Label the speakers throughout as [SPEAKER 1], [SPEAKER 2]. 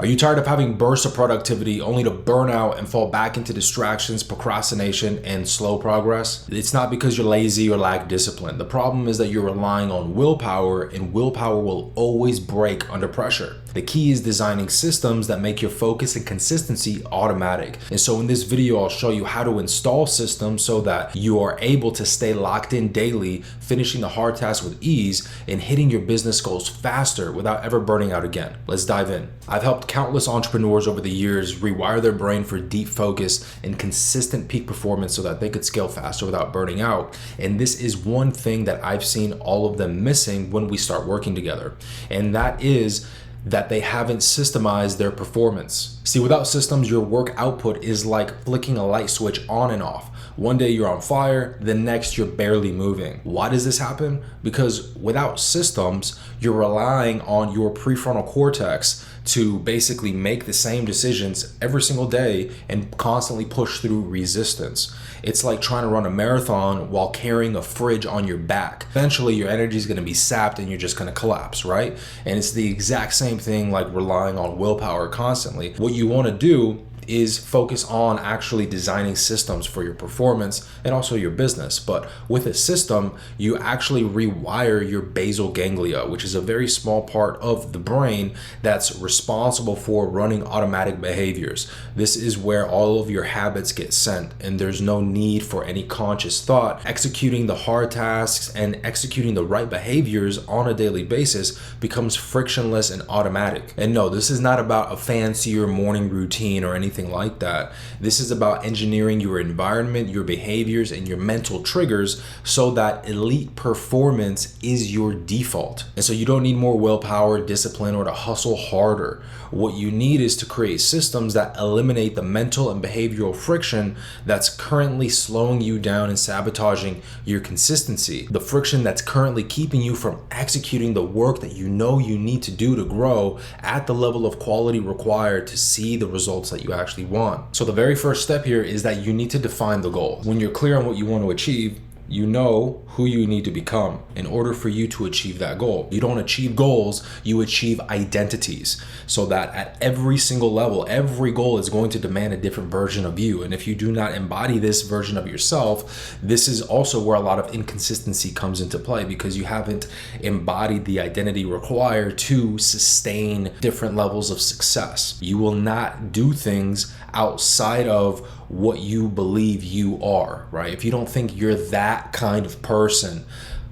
[SPEAKER 1] Are you tired of having bursts of productivity only to burn out and fall back into distractions, procrastination, and slow progress? It's not because you're lazy or lack discipline. The problem is that you're relying on willpower, and willpower will always break under pressure. The key is designing systems that make your focus and consistency automatic. And so in this video, I'll show you how to install systems so that you are able to stay locked in daily, finishing the hard tasks with ease, and hitting your business goals faster without ever burning out again. Let's dive in. I've helped countless entrepreneurs over the years rewire their brain for deep focus and consistent peak performance so that they could scale faster without burning out. And this is one thing that I've seen all of them missing when we start working together. And that is that they haven't systemized their performance. See, without systems, your work output is like flicking a light switch on and off. One day you're on fire, the next you're barely moving. Why does this happen? Because without systems, you're relying on your prefrontal cortex to basically make the same decisions every single day and constantly push through resistance. It's like trying to run a marathon while carrying a fridge on your back. Eventually your energy is going to be sapped and you're just going to collapse, right? And it's the exact same thing like relying on willpower constantly. What you want to do is focus on actually designing systems for your performance and also your business. But with a system, you actually rewire your basal ganglia, which is a very small part of the brain that's responsible for running automatic behaviors. This is where all of your habits get sent, and there's no need for any conscious thought. Executing the hard tasks and executing the right behaviors on a daily basis becomes frictionless and automatic. And no, this is not about a fancier morning routine or anything like that. This is about engineering your environment, your behaviors, and your mental triggers so that elite performance is your default. And so you don't need more willpower, discipline, or to hustle harder. What you need is to create systems that eliminate the mental and behavioral friction that's currently slowing you down and sabotaging your consistency. The friction that's currently keeping you from executing the work that you know you need to do to grow at the level of quality required to see the results that you actually want. So the very first step here is that you need to define the goal. When you're clear on what you want to achieve, you know who you need to become in order for you to achieve that goal. You don't achieve goals, you achieve identities. So that at every single level, every goal is going to demand a different version of you. And if you do not embody this version of yourself, this is also where a lot of inconsistency comes into play, because you haven't embodied the identity required to sustain different levels of success. You will not do things outside of what you believe you are, right? If you don't think you're that kind of person,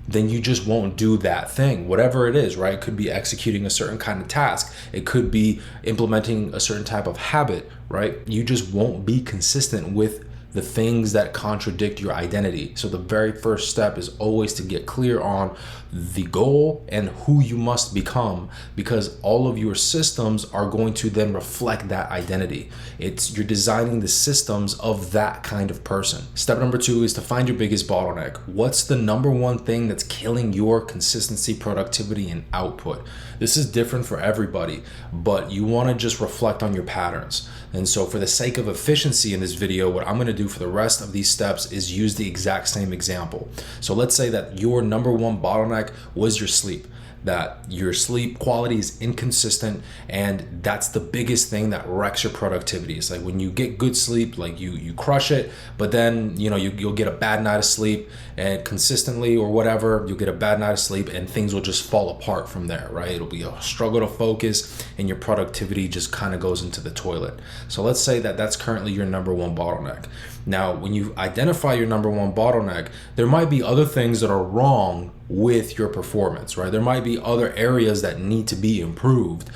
[SPEAKER 1] then you just won't do that thing, whatever it is, right? It could be executing a certain kind of task. It could be implementing a certain type of habit, right? You just won't be consistent with the things that contradict your identity. So the very first step is always to get clear on the goal and who you must become, because all of your systems are going to then reflect that identity. You're designing the systems of that kind of person. Step number 2 is to find your biggest bottleneck. What's the number one thing that's killing your consistency, productivity, and output? This is different for everybody, but you want to just reflect on your patterns. And so for the sake of efficiency in this video, what I'm going to do for the rest of these steps is use the exact same example. So let's say that your number one bottleneck was your sleep, that your sleep quality is inconsistent, and that's the biggest thing that wrecks your productivity. It's like when you get good sleep, like you crush it, but then you'll get a bad night of sleep, and consistently or whatever, you'll get a bad night of sleep and things will just fall apart from there, right? It'll be a struggle to focus and your productivity just kind of goes into the toilet. So let's say that that's currently your number one bottleneck. Now, when you identify your number one bottleneck, there might be other things that are wrong with your performance, right? There might be other areas that need to be improved,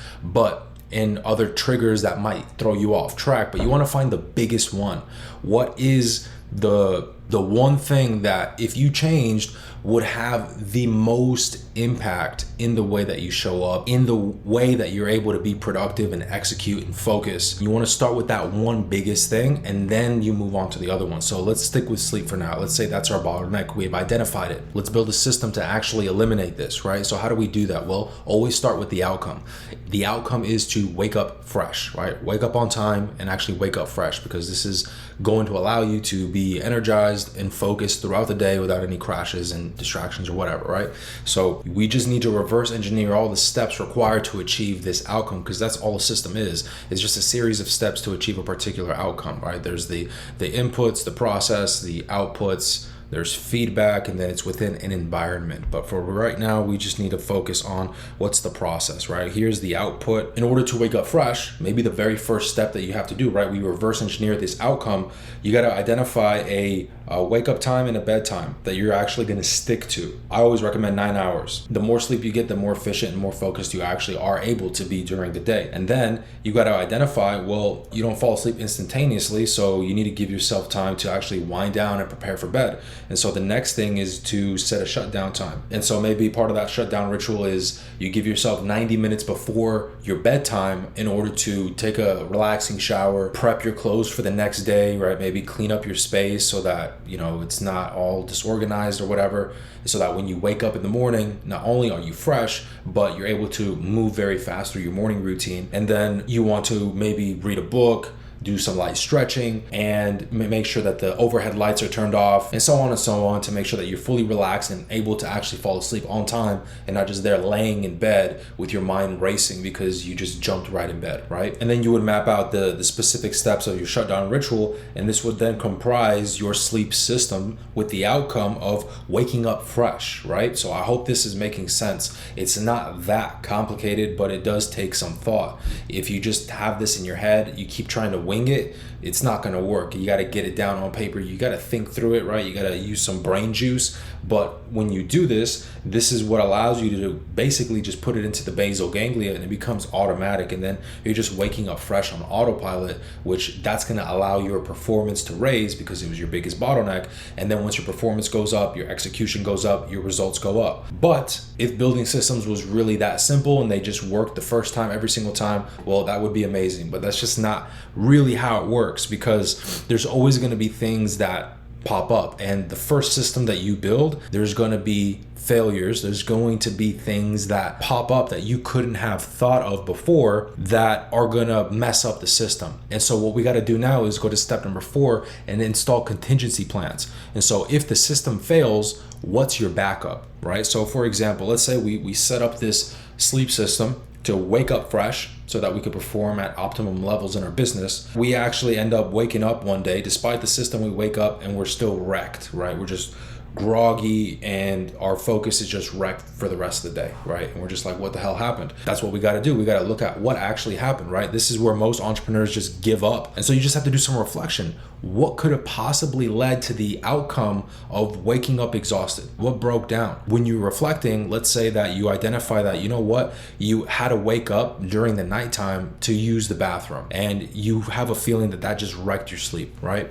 [SPEAKER 1] and other triggers that might throw you off track, but you want to find the biggest one. What is the one thing that if you changed would have the most impact in the way that you show up, in the way that you're able to be productive and execute and focus? You want to start with that one biggest thing and then you move on to the other one. So let's stick with sleep for now. Let's say that's our bottleneck. We've identified it. Let's build a system to actually eliminate this, right? So how do we do that? Well, always start with the outcome. The outcome is to wake up fresh, right? Wake up on time and actually wake up fresh, because this is going to allow you to be energized, organized and focused throughout the day without any crashes and distractions or whatever, right? So we just need to reverse engineer all the steps required to achieve this outcome, because that's all a system is. It's just a series of steps to achieve a particular outcome, right? There's the inputs, the process, the outputs, there's feedback, and then it's within an environment. But for right now, we just need to focus on what's the process, right? Here's the output. In order to wake up fresh, maybe the very first step that you have to do, right? We reverse engineer this outcome. You got to identify a wake up time and a bedtime that you're actually going to stick to. I always recommend 9 hours. The more sleep you get, the more efficient and more focused you actually are able to be during the day. And then you got to identify, well, you don't fall asleep instantaneously, so you need to give yourself time to actually wind down and prepare for bed. And so the next thing is to set a shutdown time. And so maybe part of that shutdown ritual is you give yourself 90 minutes before your bedtime in order to take a relaxing shower, prep your clothes for the next day, right? Maybe clean up your space so that, you know, it's not all disorganized or whatever, so that when you wake up in the morning, not only are you fresh, but you're able to move very fast through your morning routine. And then you want to maybe read a book, do some light stretching, and make sure that the overhead lights are turned off, and so on to make sure that you're fully relaxed and able to actually fall asleep on time and not just there laying in bed with your mind racing because you just jumped right in bed, right? And then you would map out the specific steps of your shutdown ritual, and this would then comprise your sleep system with the outcome of waking up fresh, right? So I hope this is making sense. It's not that complicated, but it does take some thought. If you just have this in your head, you keep trying to wing it, it's not going to work. You got to get it down on paper. You got to think through it, right? You got to use some brain juice. But when you do this, this is what allows you to basically just put it into the basal ganglia, and it becomes automatic. And then you're just waking up fresh on autopilot, which that's going to allow your performance to raise because it was your biggest bottleneck. And then once your performance goes up, your execution goes up, your results go up. But if building systems was really that simple and they just worked the first time, every single time, well, that would be amazing. But that's just not really how it works, because there's always going to be things that pop up. And the first system that you build, there's going to be failures. There's going to be things that pop up that you couldn't have thought of before that are going to mess up the system. And so what we got to do now is go to step number 4 and install contingency plans. And so if the system fails, what's your backup, right? So for example, let's say we set up this sleep system to wake up fresh so that we could perform at optimum levels in our business. We actually end up waking up one day, despite the system, we wake up and we're still wrecked, right? We're just groggy and our focus is just wrecked for the rest of the day, right? And we're just like, what the hell happened? That's what we got to do. We got to look at what actually happened, right? This is where most entrepreneurs just give up. And so you just have to do some reflection. What could have possibly led to the outcome of waking up exhausted? What broke down? When you're reflecting, let's say that you identify that, you know what, you had to wake up during the nighttime to use the bathroom, and you have a feeling that that just wrecked your sleep, right?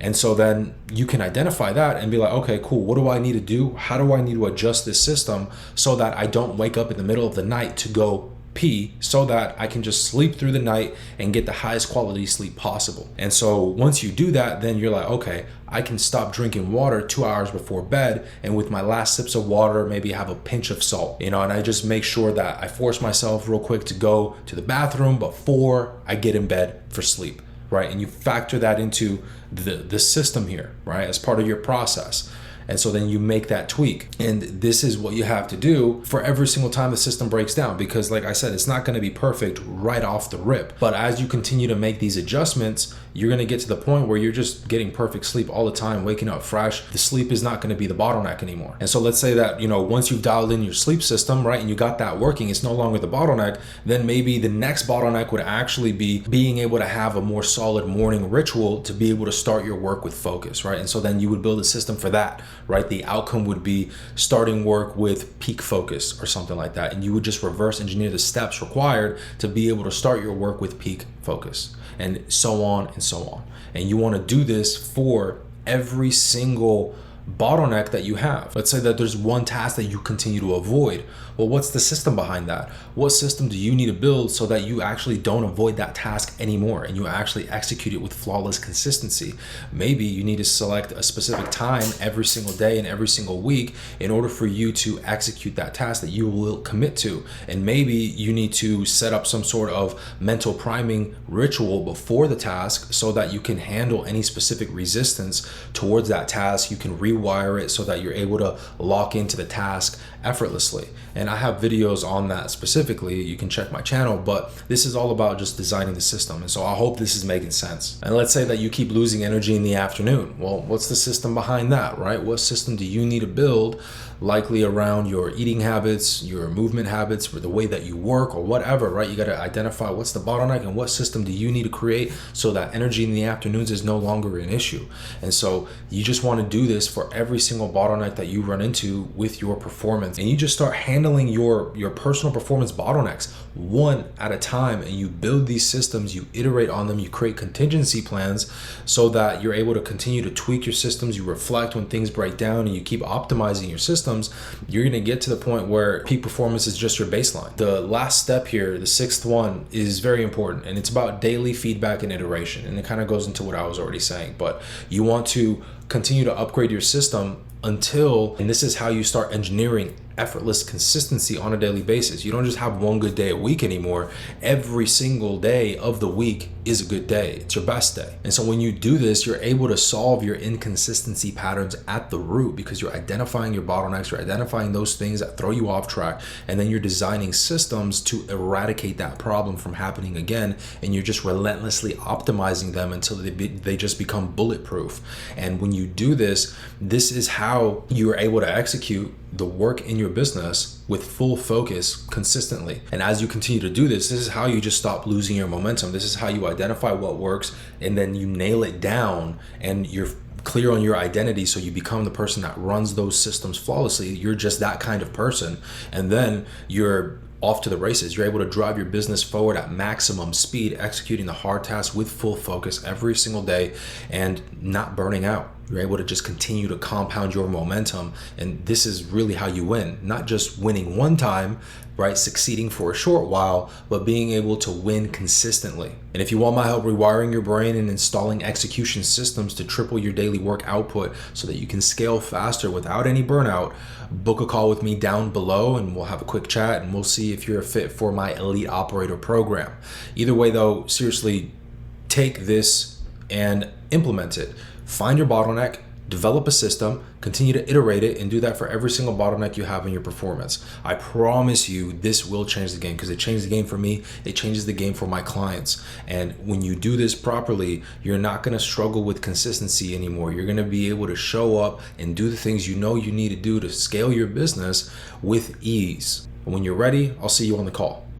[SPEAKER 1] And so then you can identify that and be like, okay, cool. What do I need to do? How do I need to adjust this system so that I don't wake up in the middle of the night to go pee, so that I can just sleep through the night and get the highest quality sleep possible? And so once you do that, then you're like, okay, I can stop drinking water 2 hours before bed, and with my last sips of water, maybe have a pinch of salt, and I just make sure that I force myself real quick to go to the bathroom before I get in bed for sleep, right? And you factor that into the system here, right, as part of your process. And so then you make that tweak. And this is what you have to do for every single time the system breaks down, because like I said, it's not going to be perfect right off the rip. But as you continue to make these adjustments, you're going to get to the point where you're just getting perfect sleep all the time, waking up fresh. The sleep is not going to be the bottleneck anymore. And so let's say that, once you've dialed in your sleep system, right, and you got that working, it's no longer the bottleneck, then maybe the next bottleneck would actually be being able to have a more solid morning ritual to be able to start your work with focus, right? And so then you would build a system for that, right? The outcome would be starting work with peak focus or something like that. And you would just reverse engineer the steps required to be able to start your work with peak focus, and so on and so on. And you want to do this for every single bottleneck that you have. Let's say that there's one task that you continue to avoid. Well, what's the system behind that? What system do you need to build so that you actually don't avoid that task anymore and you actually execute it with flawless consistency? Maybe you need to select a specific time every single day and every single week in order for you to execute that task that you will commit to. And maybe you need to set up some sort of mental priming ritual before the task so that you can handle any specific resistance towards that task. You can rewire it so that you're able to lock into the task effortlessly. And I have videos on that specifically. You can check my channel, but this is all about just designing the system. And so I hope this is making sense. And let's say that you keep losing energy in the afternoon. Well, what's the system behind that, right? What system do you need to build? Likely around your eating habits, your movement habits, or the way that you work or whatever, right? You got to identify what's the bottleneck and what system do you need to create so that energy in the afternoons is no longer an issue. And so you just want to do this for every single bottleneck that you run into with your performance. And you just start handling your personal performance bottlenecks one at a time, and you build these systems, you iterate on them, you create contingency plans so that you're able to continue to tweak your systems. You reflect when things break down and you keep optimizing your systems. You're going to get to the point where peak performance is just your baseline. The last step here, the sixth one, is very important, and it's about daily feedback and iteration. And it kind of goes into what I was already saying, but you want to continue to upgrade your system until, and this is how you start engineering effortless consistency on a daily basis. You don't just have one good day a week anymore. Every single day of the week is a good day. It's your best day. And so when you do this, you're able to solve your inconsistency patterns at the root because you're identifying your bottlenecks, you're identifying those things that throw you off track, and then you're designing systems to eradicate that problem from happening again, and you're just relentlessly optimizing them until they just become bulletproof. And when you do this, this is how you are able to execute the work in your business with full focus consistently. And as you continue to do this, this is how you just stop losing your momentum. This is how you identify what works, and then you nail it down, and you're clear on your identity, so you become the person that runs those systems flawlessly. You're just that kind of person, and then you're off to the races. You're able to drive your business forward at maximum speed, executing the hard tasks with full focus every single day and not burning out. You're able to just continue to compound your momentum. And this is really how you win, not just winning one time, right? Succeeding for a short while, but being able to win consistently. And if you want my help rewiring your brain and installing execution systems to triple your daily work output so that you can scale faster without any burnout, book a call with me down below and we'll have a quick chat and we'll see if you're a fit for my Elite Operator program. Either way though, seriously, take this and implement it. Find your bottleneck, develop a system, continue to iterate it, and do that for every single bottleneck you have in your performance. I promise you this will change the game, because it changed the game for me. It changes the game for my clients. And when you do this properly, you're not going to struggle with consistency anymore. You're going to be able to show up and do the things you know you need to do to scale your business with ease. And when you're ready, I'll see you on the call.